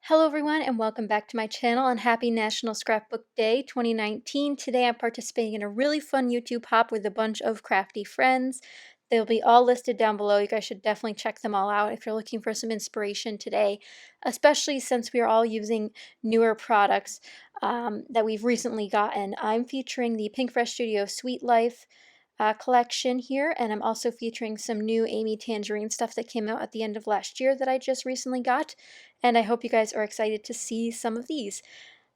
Hello everyone and welcome back to my channel and happy National Scrapbook Day 2019. Today I'm participating in a really fun YouTube hop with a bunch of crafty friends. They'll be all listed down below. You guys should definitely check them all out if you're looking for some inspiration today, especially since we are all using newer products that we've recently gotten. I'm featuring the Pink Fresh Studio Sweet Life collection here, and I'm also featuring some new Amy Tangerine stuff that came out at the end of last year that I just recently got, and I hope you guys are excited to see some of these.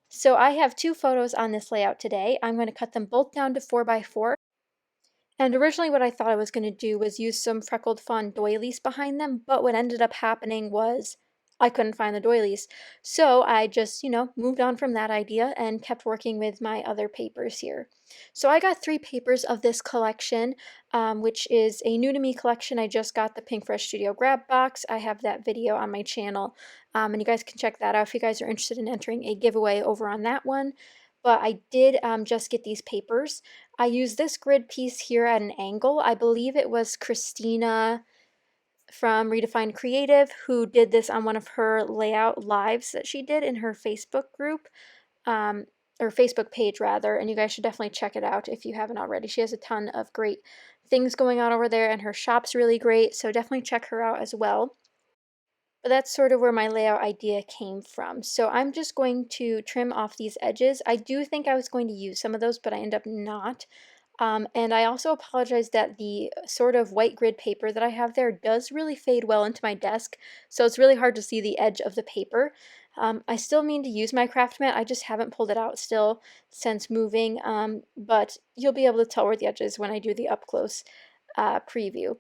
So I have two photos on this layout today. I'm going to cut them both down to 4x4. And originally what I thought I was going to do was use some freckled fawn doilies behind them, but what ended up happening was I couldn't find the doilies. So I just, moved on from that idea and kept working with my other papers here. So I got 3 papers of this collection, which is a new to me collection. I just got the Pink Fresh Studio grab box. I have that video on my channel, and you guys can check that out if you guys are interested in entering a giveaway over on that one. But I did just get these papers. I used this grid piece here at an angle. I believe it was Christina from Redefined Creative who did this on one of her layout lives that she did in her Facebook group, or Facebook page rather, and you guys should definitely check it out if you haven't already. She has a ton of great things going on over there and her shop's really great, so definitely check her out as well. But that's sort of where my layout idea came from. So I'm just going to trim off these edges. I do think I was going to use some of those, but I end up not. And I also apologize that the sort of white grid paper that I have there does really fade well into my desk, so it's really hard to see the edge of the paper. I still mean to use my craft mat, I just haven't pulled it out still since moving, but you'll be able to tell where the edge is when I do the up-close preview.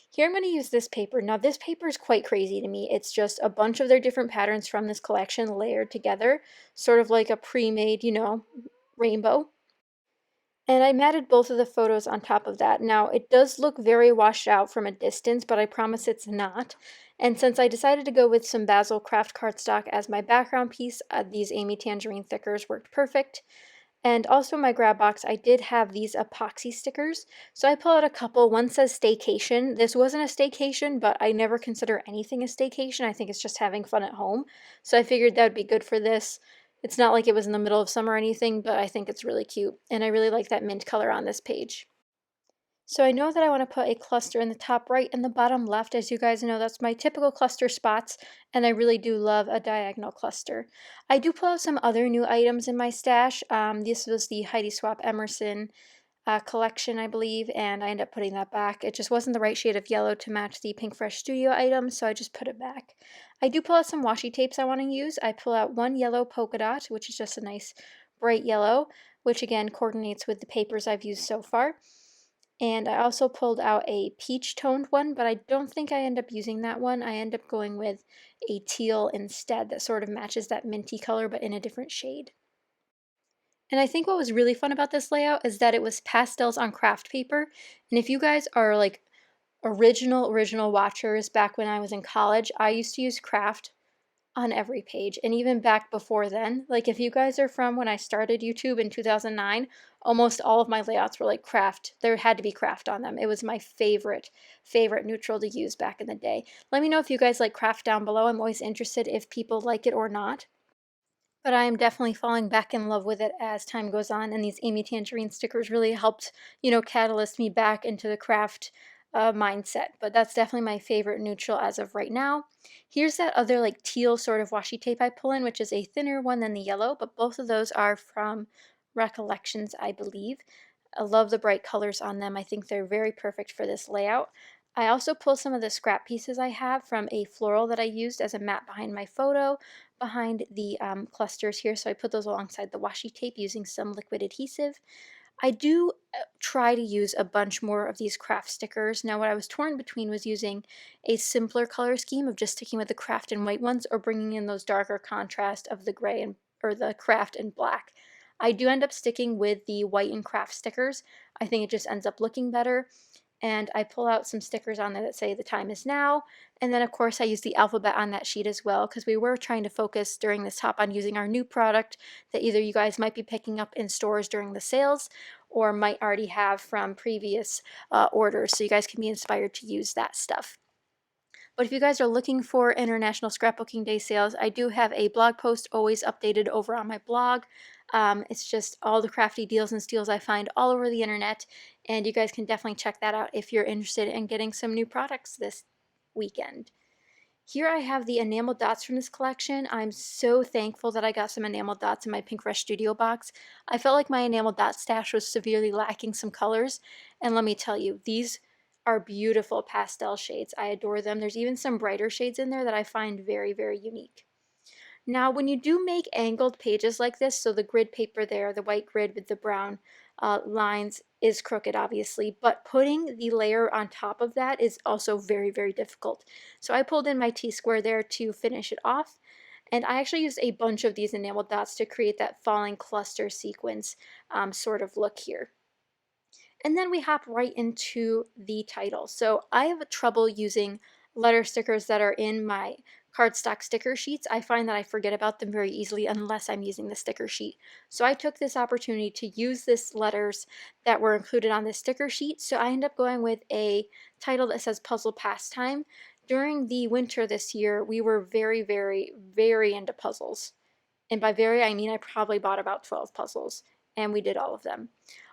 Here I'm going to use this paper. Now this paper is quite crazy to me. It's just a bunch of their different patterns from this collection layered together, sort of like a pre-made, rainbow. And I matted both of the photos on top of that. Now it does look very washed out from a distance, but I promise it's not. And since I decided to go with some Basil Craft cardstock as my background piece, these Amy Tangerine thickers worked perfect. And also in my grab box, I did have these epoxy stickers. So I pulled out a couple. One says staycation. This wasn't a staycation, but I never consider anything a staycation. I think it's just having fun at home. So I figured that would be good for this. It's not like it was in the middle of summer or anything, but I think it's really cute. And I really like that mint color on this page. So I know that I want to put a cluster in the top right and the bottom left. As you guys know, that's my typical cluster spots, and I really do love a diagonal cluster. I do pull out some other new items in my stash. This was the Heidi Swap Emerson collection, I believe, and I ended up putting that back. It just wasn't the right shade of yellow to match the Pink Fresh Studio item, so I just put it back. I do pull out some washi tapes I want to use. I pull out one yellow polka dot, which is just a nice bright yellow, which again coordinates with the papers I've used so far. And I also pulled out a peach toned one, but I don't think I end up using that one. I end up going with a teal instead that sort of matches that minty color but in a different shade. And I think what was really fun about this layout is that it was pastels on craft paper. And if you guys are like original watchers back when I was in college, I used to use craft on every page, and even back before then. Like if you guys are from when I started YouTube in 2009, almost all of my layouts were like craft. There had to be craft on them. It was my favorite neutral to use back in the day. Let me know if you guys like craft down below. I'm always interested if people like it or not. But I am definitely falling back in love with it as time goes on, and these Amy Tangerine stickers really helped, catalyst me back into the craft mindset. But that's definitely my favorite neutral as of right now. Here's that other like teal sort of washi tape I pull in, which is a thinner one than the yellow, but both of those are from Recollections, I believe. I love the bright colors on them. I think they're very perfect for this layout. I also pull some of the scrap pieces I have from a floral that I used as a mat behind my photo, behind the clusters here, so I put those alongside the washi tape using some liquid adhesive. I do try to use a bunch more of these craft stickers. Now what I was torn between was using a simpler color scheme of just sticking with the craft and white ones, or bringing in those darker contrast of the gray and or the craft and black. I do end up sticking with the white and craft stickers. I think it just ends up looking better. And I pull out some stickers on there that say the time is now. And then of course I use the alphabet on that sheet as well, because we were trying to focus during this hop on using our new product that either you guys might be picking up in stores during the sales or might already have from previous orders, so you guys can be inspired to use that stuff. But if you guys are looking for International Scrapbooking Day sales, I do have a blog post always updated over on my blog. It's just all the crafty deals and steals I find all over the internet, and you guys can definitely check that out if you're interested in getting some new products this weekend. Here I have the enamel dots from this collection. I'm so thankful that I got some enamel dots in my Pink Fresh Studio box. I felt like my enamel dot stash was severely lacking some colors, and let me tell you, these are beautiful pastel shades. I adore them. There's even some brighter shades in there that I find very, very unique. Now, when you do make angled pages like this, so the grid paper there, the white grid with the brown lines is crooked, obviously, but putting the layer on top of that is also very, very difficult. So I pulled in my T-square there to finish it off, and I actually used a bunch of these enamel dots to create that falling cluster sequence sort of look here. And then we hop right into the title. So I have trouble using letter stickers that are in my cardstock sticker sheets. I find that I forget about them very easily unless I'm using the sticker sheet. So I took this opportunity to use this letters that were included on this sticker sheet. So I end up going with a title that says Puzzle Pastime. During the winter this year, we were very, very, very into puzzles. And by very, I mean I probably bought about 12 puzzles, and we did all of them.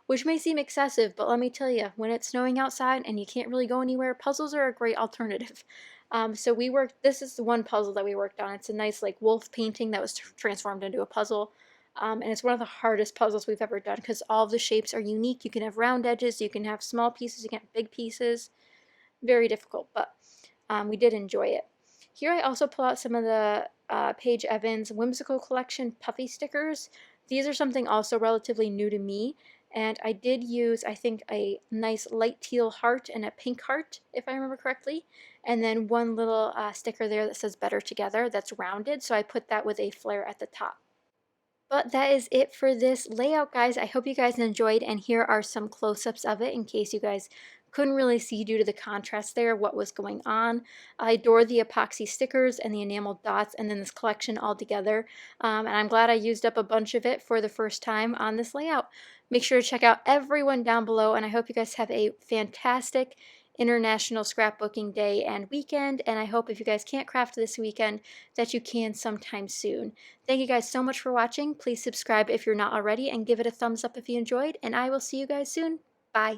Which may seem excessive, but let me tell you, when it's snowing outside and you can't really go anywhere, puzzles are a great alternative. So we worked, this is the one puzzle that we worked on. It's a nice like wolf painting that was transformed into a puzzle. And it's one of the hardest puzzles we've ever done because all of the shapes are unique. You can have round edges, you can have small pieces, you can have big pieces. Very difficult, but we did enjoy it. Here I also pull out some of the Paige Evans Whimsical Collection puffy stickers. These are something also relatively new to me, and I did use, I think, a nice light teal heart and a pink heart, if I remember correctly, and then one little sticker there that says Better Together that's rounded, so I put that with a flare at the top. But that is it for this layout, guys. I hope you guys enjoyed, and here are some close-ups of it in case you guys couldn't really see due to the contrast there what was going on. I adore the epoxy stickers and the enamel dots and then this collection all together. And I'm glad I used up a bunch of it for the first time on this layout. Make sure to check out everyone down below, and I hope you guys have a fantastic International Scrapbooking Day and weekend, and I hope if you guys can't craft this weekend that you can sometime soon. Thank you guys so much for watching. Please subscribe if you're not already and give it a thumbs up if you enjoyed, and I will see you guys soon. Bye.